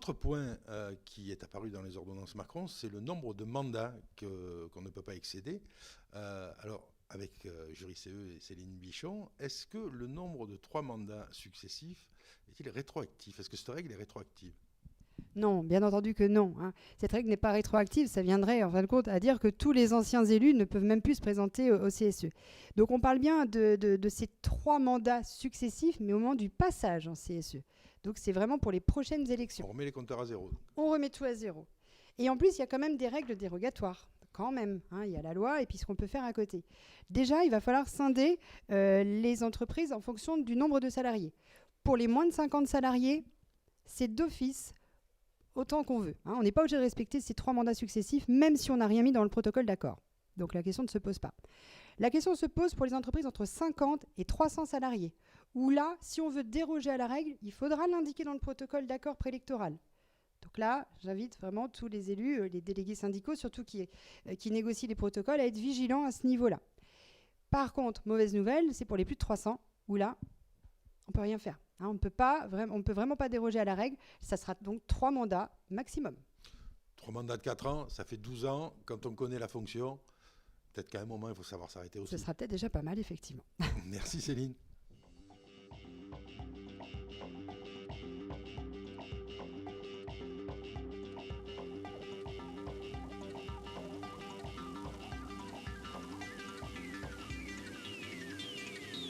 autre point qui est apparu dans les ordonnances Macron, c'est le nombre de mandats qu'on ne peut pas excéder. Alors, avec Jury CE et Céline Bichon, est-ce que le nombre de 3 mandats successifs est-il rétroactif? Est-ce que cette règle est rétroactive? Non, bien entendu que non, hein. Cette règle n'est pas rétroactive, ça viendrait en fin de compte à dire que tous les anciens élus ne peuvent même plus se présenter au CSE. Donc on parle bien de ces 3 mandats successifs, mais au moment du passage en CSE. Donc c'est vraiment pour les prochaines élections. On remet les compteurs à zéro. On remet tout à zéro. Et en plus, il y a quand même des règles dérogatoires. Quand même, hein, il y a la loi et puis ce qu'on peut faire à côté. Déjà, il va falloir scinder les entreprises en fonction du nombre de salariés. Pour les moins de 50 salariés, c'est d'office autant qu'on veut, hein. On n'est pas obligé de respecter ces 3 mandats successifs, même si on n'a rien mis dans le protocole d'accord. Donc la question ne se pose pas. La question se pose pour les entreprises entre 50 et 300 salariés, où là, si on veut déroger à la règle, il faudra l'indiquer dans le protocole d'accord préélectoral. Donc là, j'invite vraiment tous les élus, les délégués syndicaux, surtout qui négocient les protocoles, à être vigilants à ce niveau-là. Par contre, mauvaise nouvelle, c'est pour les plus de 300, où là, on ne peut rien faire. Hein, on ne peut vraiment pas déroger à la règle. Ça sera donc 3 mandats maximum. 3 mandats de 4 ans, ça fait 12 ans. Quand on connaît la fonction, peut-être qu'à un moment, il faut savoir s'arrêter aussi. Ce sera peut-être déjà pas mal, effectivement. Merci Céline.